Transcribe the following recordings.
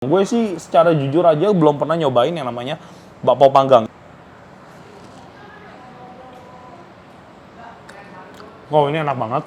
Gue sih secara jujur aja belum pernah nyobain yang namanya bakpao panggang. Oh, ini enak banget.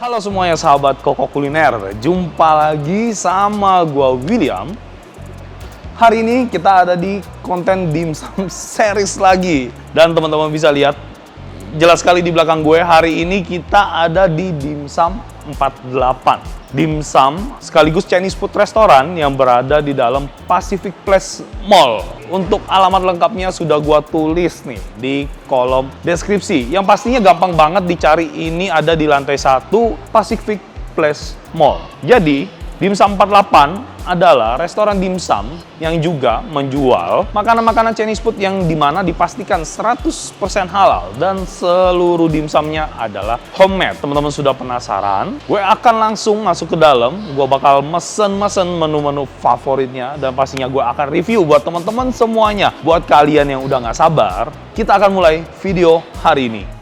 Halo semuanya sahabat Koko Kuliner, jumpa lagi sama gua William. Hari ini kita ada di konten dimsum series lagi. Dan teman-teman bisa lihat jelas sekali di belakang gue, hari ini kita ada di Dimsum 48. Dimsum sekaligus Chinese food restoran yang berada di dalam Pacific Place Mall. Untuk alamat lengkapnya sudah gua tulis nih di kolom deskripsi. Yang pastinya gampang banget dicari, ini ada di lantai 1 Pacific Place Mall. Jadi Dimsum 48 adalah restoran dimsum yang juga menjual makanan-makanan Chinese food yang dimana dipastikan 100% halal dan seluruh dimsumnya adalah homemade. Teman-teman sudah penasaran? Gue akan langsung masuk ke dalam, gue bakal mesen menu-menu favoritnya dan pastinya gue akan review buat teman-teman semuanya. Buat kalian yang udah nggak sabar, kita akan mulai video hari ini.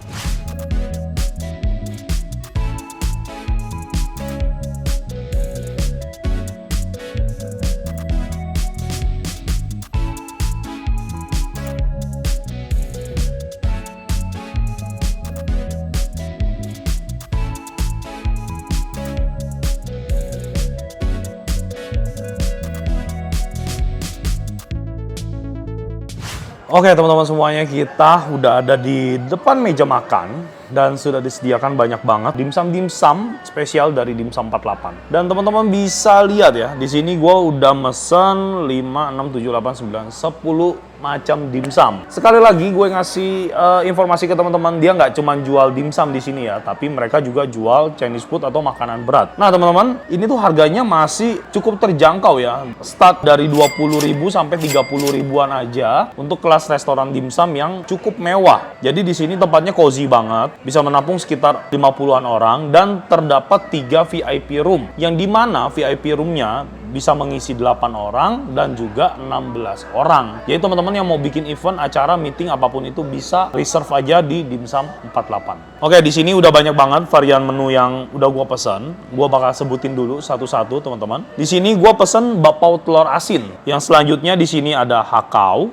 Oke teman-teman semuanya, kita udah ada di depan meja makan dan sudah disediakan banyak banget dimsum-dimsum spesial dari Dimsum 48. Dan teman-teman bisa lihat ya, di sini gue udah mesen 5, 6, 7, 8, 9, 10 macam dimsum. Sekali lagi gue ngasih informasi ke teman-teman, dia nggak cuma jual dimsum di sini ya, tapi mereka juga jual Chinese food atau makanan berat. Nah teman-teman, ini tuh harganya masih cukup terjangkau ya. Start dari 20.000 sampai 30.000-an aja untuk kelas restoran dimsum yang cukup mewah. Jadi di sini tempatnya cozy banget, bisa menampung sekitar 50-an orang dan terdapat 3 VIP room yang dimana VIP roomnya bisa mengisi 8 orang dan juga 16 orang. Jadi teman-teman yang mau bikin event, acara, meeting, apapun itu bisa reserve aja di Dimsum 48. Oke, di sini udah banyak banget varian menu yang udah gua pesan. Gua bakal sebutin dulu satu-satu, teman-teman. Di sini gua pesen bakpao telur asin. Yang selanjutnya di sini ada hakau.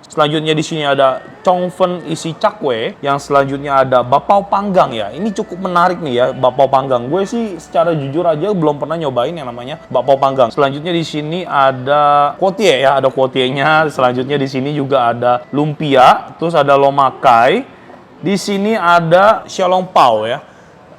Selanjutnya di sini ada congfen isi cakwe. Yang selanjutnya ada bakpao panggang ya. Ini cukup menarik nih ya, bakpao panggang. Gue sih secara jujur aja belum pernah nyobain yang namanya bakpao panggang. Selanjutnya di sini ada kuotie ya, ada kuotienya. Selanjutnya di sini juga ada lumpia, terus ada lomakai. Di sini ada xiaolongbao ya.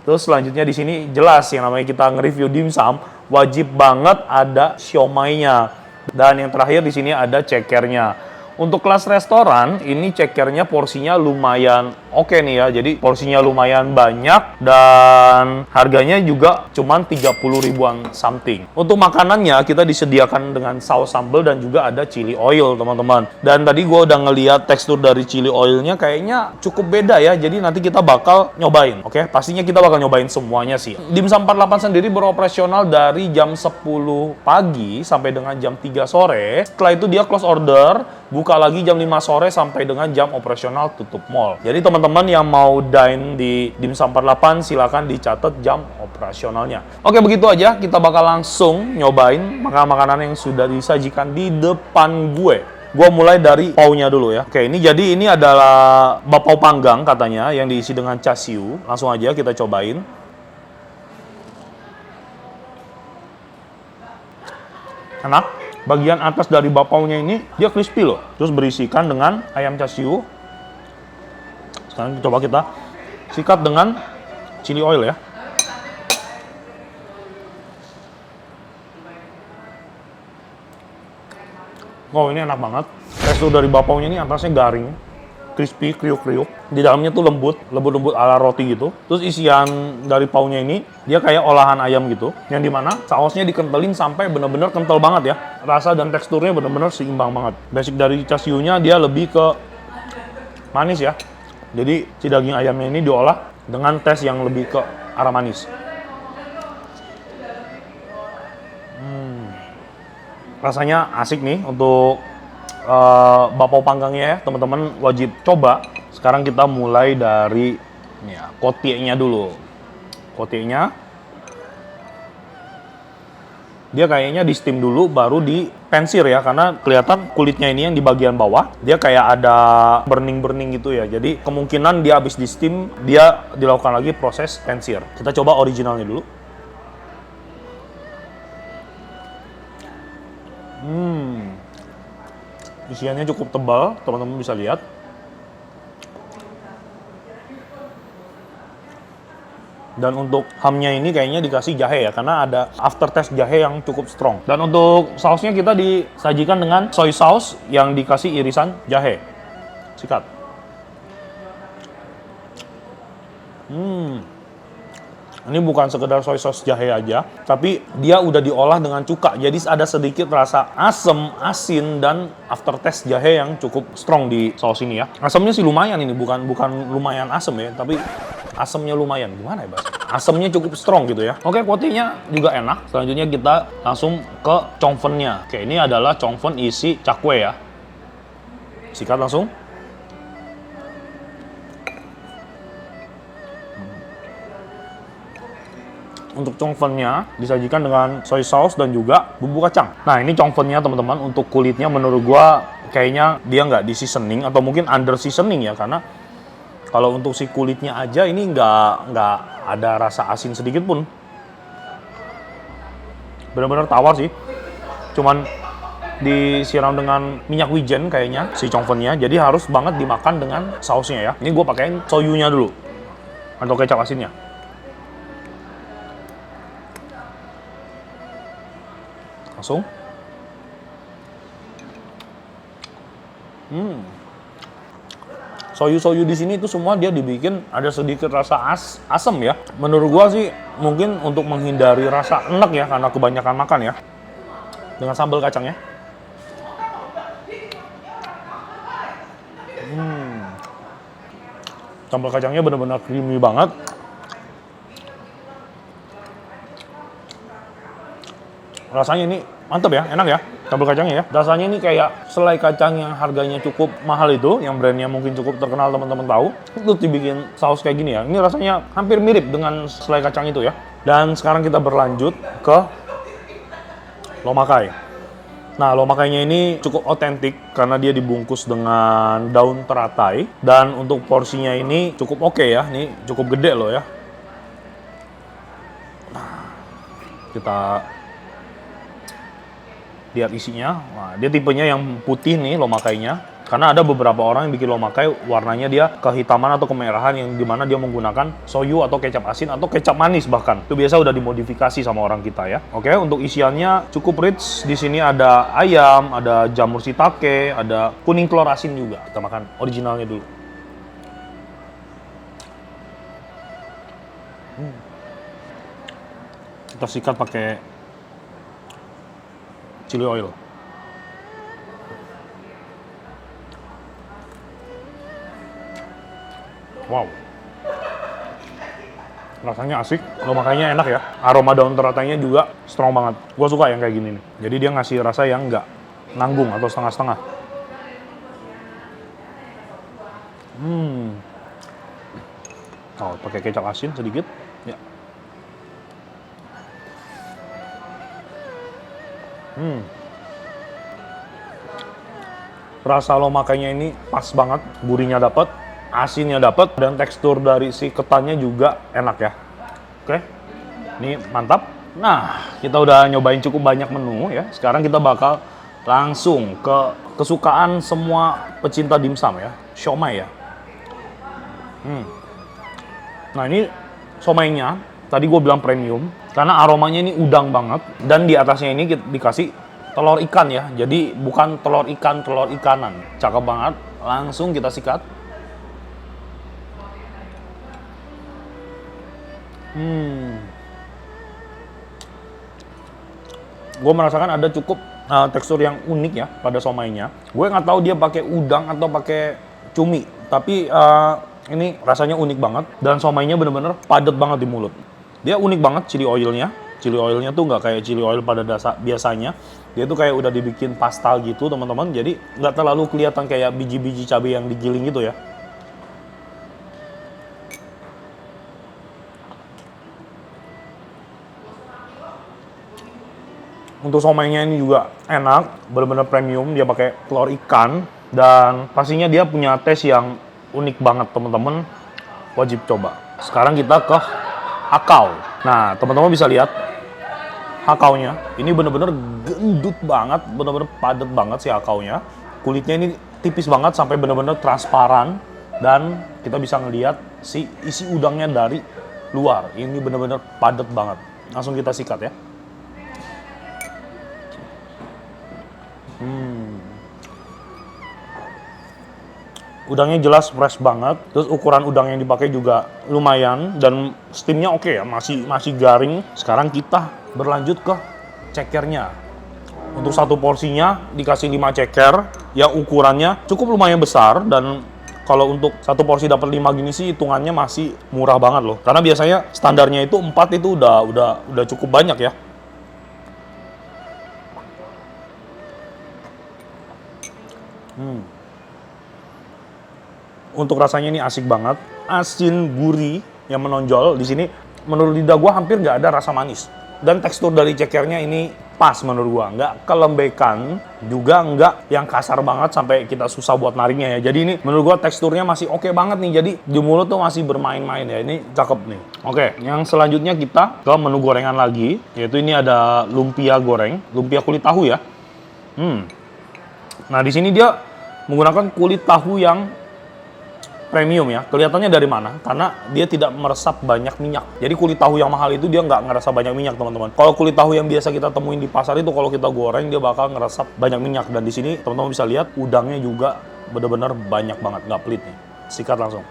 Terus selanjutnya di sini jelas yang namanya kita nge-review dimsum, wajib banget ada siomainya. Dan yang terakhir di sini ada cekernya. Untuk kelas restoran, ini cekernya porsinya lumayan oke nih ya. Jadi porsinya lumayan banyak dan harganya juga cuman 30 ribuan something. Untuk makanannya kita disediakan dengan saus sambal dan juga ada chili oil teman-teman. Dan tadi gue udah ngeliat tekstur dari chili oilnya kayaknya cukup beda ya. Jadi nanti kita bakal nyobain, oke? Pastinya kita bakal nyobain semuanya sih. Dimsum 48 sendiri beroperasional dari jam 10 pagi sampai dengan jam 3 sore. Setelah itu dia close order, buka lagi jam 5 sore sampai dengan jam operasional tutup mall. Jadi teman-teman yang mau dine di Dimsum 48 silakan dicatat jam operasionalnya. Oke, begitu aja. Kita bakal langsung nyobain makanan-makanan yang sudah disajikan di depan gue. Gue mulai dari paunya dulu ya. Oke, ini adalah bakpao panggang katanya yang diisi dengan char siu. Langsung aja kita cobain. Enak. Bagian atas dari bakpaonya ini dia crispy loh. Terus berisikan dengan ayam char siu. Sekarang coba kita sikat dengan chili oil ya. Oh, ini enak banget. Tekstur dari bakpaonya ini atasnya garing, crispy, kriuk-kriuk. Di dalamnya tuh lembut ala roti gitu. Terus isian dari paunya ini dia kayak olahan ayam gitu, yang dimana sausnya dikentelin sampai bener-bener kental banget ya. Rasa dan teksturnya bener-bener seimbang banget. Basic dari char siu-nya dia lebih ke manis ya. Jadi si daging ayamnya ini diolah dengan tes yang lebih ke arah manis. rasanya asik nih untuk bakpao panggangnya ya, teman-teman wajib coba. Sekarang kita mulai dari ya, kotinya dulu. Kotinya dia kayaknya di steam dulu baru dipensir ya, karena kelihatan kulitnya ini yang di bagian bawah dia kayak ada burning gitu ya. Jadi kemungkinan dia habis di steam dia dilakukan lagi proses pensir. Kita coba originalnya dulu. Isiannya cukup tebal, teman-teman bisa lihat. Dan untuk hamnya ini kayaknya dikasih jahe ya, karena ada aftertaste jahe yang cukup strong. Dan untuk sausnya kita disajikan dengan soy sauce yang dikasih irisan jahe. Sikat. Ini bukan sekedar soy sauce jahe aja, tapi dia udah diolah dengan cuka. Jadi ada sedikit rasa asem, asin, dan aftertaste jahe yang cukup strong di saus ini ya. Asamnya sih lumayan ini, bukan lumayan asem ya, tapi asamnya lumayan. Gimana ya bahasa? Asamnya cukup strong gitu ya. Oke, kotinya juga enak. Selanjutnya kita langsung ke chongfennya. Oke, ini adalah chongfen isi cakwe ya. Sikat langsung. Untuk chongfennya disajikan dengan soy sauce dan juga bumbu kacang. Nah, ini chongfennya teman-teman. Untuk kulitnya menurut gua kayaknya dia nggak di seasoning atau mungkin under seasoning ya, karena kalau untuk si kulitnya aja ini nggak ada rasa asin sedikit pun. Benar-benar tawar sih. Cuman disiram dengan minyak wijen kayaknya si chongfennya. Jadi harus banget dimakan dengan sausnya ya. Ini gue pakein soyunya dulu atau kecap asinnya. Langsung. Soyu-soyu di sini itu semua dia dibikin ada sedikit rasa asam ya. Menurut gua sih mungkin untuk menghindari rasa enek ya, karena kebanyakan makan ya. Dengan sambal kacangnya. Sambal kacangnya benar-benar creamy banget. Rasanya ini mantep ya, enak ya sambal kacangnya ya. Rasanya ini kayak selai kacang yang harganya cukup mahal itu, yang brandnya mungkin cukup terkenal teman-teman tahu. Itu dibikin saus kayak gini ya. Ini rasanya hampir mirip dengan selai kacang itu ya. Dan sekarang kita berlanjut ke lomakai. Nah, lomakainya ini cukup otentik karena dia dibungkus dengan daun teratai. Dan untuk porsinya ini cukup oke ya. Ini cukup gede loh ya. Nah, kita lihat isinya. Nah, dia tipenya yang putih nih lomakainya. Karena ada beberapa orang yang bikin lomakai warnanya dia kehitaman atau kemerahan, yang dimana dia menggunakan soyu atau kecap asin atau kecap manis bahkan. Itu biasa udah dimodifikasi sama orang kita ya. Oke, untuk isiannya cukup rich. Di sini ada ayam, ada jamur shiitake, ada kuning telur asin juga. Kita makan originalnya dulu. Kita sikat pakai chili oil. Wow, rasanya asik, lomakainya enak ya. Aroma daun teratainya juga strong banget. Gue suka yang kayak gini nih. Jadi dia ngasih rasa yang nggak nanggung atau setengah-setengah. Oh, pakai kecap asin sedikit. Ya. Rasa lomakainya ini pas banget, gurihnya dapet, asinnya dapet, dan tekstur dari si ketannya juga enak ya. Oke, ini mantap. Nah, kita udah nyobain cukup banyak menu ya. Sekarang kita bakal langsung ke kesukaan semua pecinta dimsum ya, siomay ya. Nah, ini somainya, tadi gue bilang premium, karena aromanya ini udang banget, dan di atasnya ini dikasih telur ikan ya. Jadi bukan telur ikan, telur ikanan. Cakep banget. Langsung kita sikat. Gue merasakan ada cukup tekstur yang unik ya pada somainya. Gue nggak tahu dia pakai udang atau pakai cumi, tapi ini rasanya unik banget, dan somainya bener-bener padat banget di mulut. Dia unik banget chili oilnya, Chili oilnya tuh nggak kayak chili oil pada dasar biasanya. Dia tuh kayak udah dibikin pastel gitu teman-teman. Jadi nggak terlalu kelihatan kayak biji-biji cabai yang digiling gitu ya. Untuk somainya ini juga enak, bener-bener premium. Dia pakai telur ikan dan pastinya dia punya tes yang unik banget teman-teman. Wajib coba. Sekarang kita ke hakau. Nah, teman-teman bisa lihat hakaunya. Ini bener-bener gendut banget, bener-bener padat banget si hakaunya. Kulitnya ini tipis banget sampai bener-bener transparan dan kita bisa ngelihat si isi udangnya dari luar. Ini bener-bener padat banget. Langsung kita sikat ya. Udangnya jelas fresh banget, terus ukuran udang yang dipakai juga lumayan dan steamnya oke ya, masih garing. Sekarang kita berlanjut ke cekernya. Untuk satu porsinya dikasih 5 ceker yang ukurannya cukup lumayan besar dan kalau untuk satu porsi dapat 5 gini sih hitungannya masih murah banget loh. Karena biasanya standarnya itu 4 itu udah cukup banyak ya. Untuk rasanya ini asik banget, asin gurih yang menonjol di sini. Menurut lidah gua hampir nggak ada rasa manis. Dan tekstur dari cekernya ini pas menurut gua, nggak kelembekan, juga nggak yang kasar banget sampai kita susah buat nariknya ya. Jadi ini menurut gua teksturnya masih oke banget nih. Jadi di mulut tuh masih bermain-main ya. Ini cakep nih. Oke, yang selanjutnya kita ke menu gorengan lagi, yaitu ini ada lumpia goreng, lumpia kulit tahu ya. Nah di sini dia menggunakan kulit tahu yang premium ya. Kelihatannya dari mana? Karena dia tidak meresap banyak minyak. Jadi kulit tahu yang mahal itu dia nggak ngerasa banyak minyak teman-teman. Kalau kulit tahu yang biasa kita temuin di pasar itu kalau kita goreng dia bakal ngeresap banyak minyak. Dan di sini teman-teman bisa lihat udangnya juga benar-benar banyak banget, nggak pelit nih. Sikat langsung.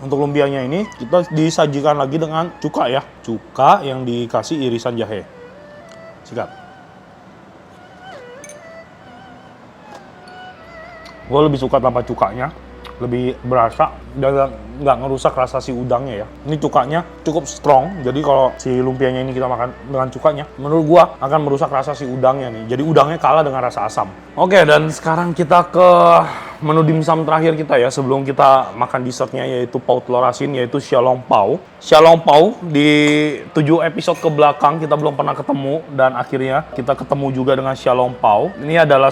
Untuk lumpianya ini kita disajikan lagi dengan cuka ya. Cuka yang dikasih irisan jahe. Sikat. Gue lebih suka tanpa cukanya, lebih berasa dan nggak ngerusak rasa si udangnya ya. Ini cukanya cukup strong, jadi kalau si lumpianya ini kita makan dengan cukanya, menurut gue akan merusak rasa si udangnya nih. Jadi udangnya kalah dengan rasa asam. Oke, dan sekarang kita ke menu dimsum terakhir kita ya, sebelum kita makan dessertnya yaitu paut telur asin, yaitu xiaolong pao. Xiaolong pao di 7 episode ke belakang kita belum pernah ketemu, dan akhirnya kita ketemu juga dengan xiaolong pao. Ini adalah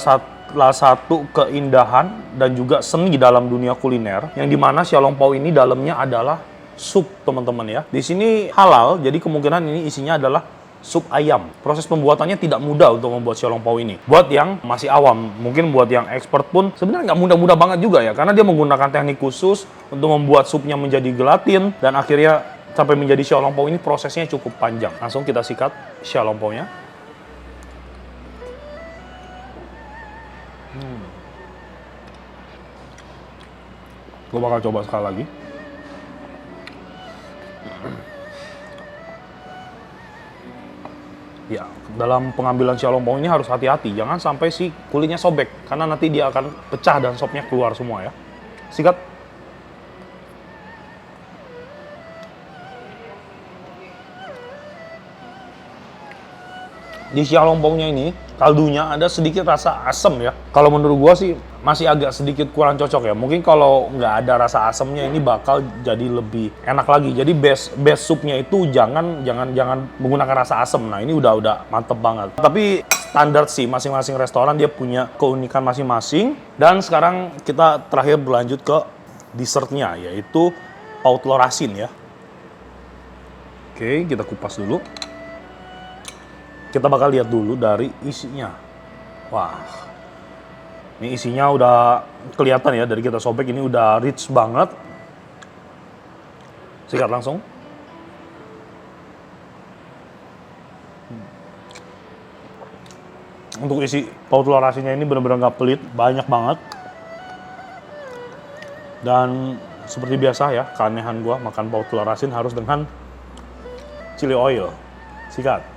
satu keindahan dan juga seni dalam dunia kuliner, yang dimana xiaolong pao ini dalamnya adalah sup teman-teman ya. Di sini halal, jadi kemungkinan ini isinya adalah sup ayam. Proses pembuatannya tidak mudah untuk membuat xiaolong pao ini. Buat yang masih awam, mungkin buat yang expert pun sebenarnya nggak mudah-mudah banget juga ya, karena dia menggunakan teknik khusus untuk membuat supnya menjadi gelatin dan akhirnya sampai menjadi xiaolong pao ini prosesnya cukup panjang. Langsung kita sikat xiaolong pao-nya. Gue bakal coba sekali lagi. Ya, dalam pengambilan xiaolong pao ini harus hati-hati, jangan sampai si kulitnya sobek, karena nanti dia akan pecah dan sopnya keluar semua ya. Sikat. Di xiaolong pao-nya ini, kaldunya ada sedikit rasa asam ya. Kalau menurut gua sih masih agak sedikit kurang cocok ya. Mungkin kalau nggak ada rasa asamnya ini bakal jadi lebih enak lagi. Jadi base supnya itu jangan menggunakan rasa asam. Nah, ini udah mantep banget. Tapi standar sih, masing-masing restoran dia punya keunikan masing-masing. Dan sekarang kita terakhir berlanjut ke dessertnya, yaitu paut telur asin ya. Oke, kita kupas dulu. Kita bakal lihat dulu dari isinya. Wah, ini isinya udah kelihatan ya, dari kita sobek ini udah rich banget. Sikat langsung. Untuk isi paut telur asinnya ini benar-benar nggak pelit, banyak banget. Dan seperti biasa ya, keanehan gua makan paut telur asin harus dengan chili oil. Sikat.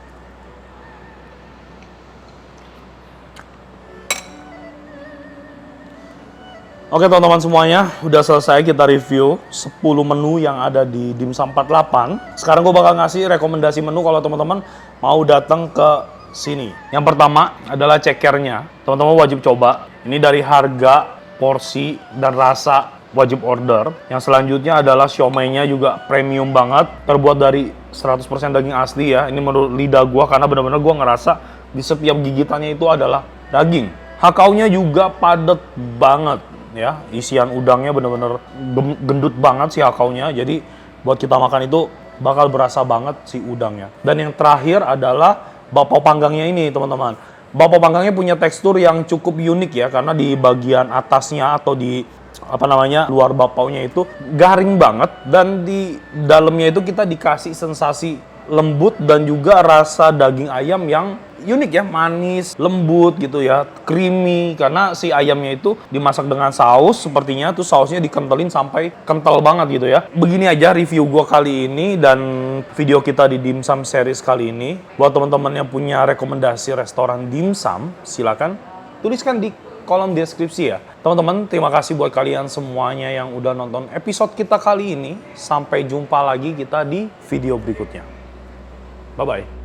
Oke teman-teman semuanya, udah selesai kita review 10 menu yang ada di Dimsum 48. Sekarang gue bakal ngasih rekomendasi menu kalau teman-teman mau datang ke sini. Yang pertama adalah cekernya. Teman-teman wajib coba. Ini dari harga, porsi, dan rasa wajib order. Yang selanjutnya adalah siomay-nya juga premium banget. Terbuat dari 100% daging asli ya. Ini menurut lidah gue karena benar-benar gue ngerasa di setiap gigitannya itu adalah daging. Hakaunya juga padat banget. Ya, isian udangnya bener-bener gendut banget sih hakaunya. Jadi buat kita makan itu bakal berasa banget si udangnya. Dan yang terakhir adalah bakpao panggangnya ini, teman-teman. Bakpao panggangnya punya tekstur yang cukup unik ya, karena di bagian atasnya atau di luar bakpaonya itu garing banget, dan di dalamnya itu kita dikasih sensasi lembut dan juga rasa daging ayam yang unik ya, manis, lembut gitu ya, creamy, karena si ayamnya itu dimasak dengan saus sepertinya, tuh sausnya dikentelin sampai kental banget gitu ya. Begini aja review gua kali ini dan video kita di Dimsum series kali ini. Buat teman-teman yang punya rekomendasi restoran dimsum, silakan tuliskan di kolom deskripsi ya. Teman-teman, terima kasih buat kalian semuanya yang udah nonton episode kita kali ini. Sampai jumpa lagi kita di video berikutnya. Bye-bye.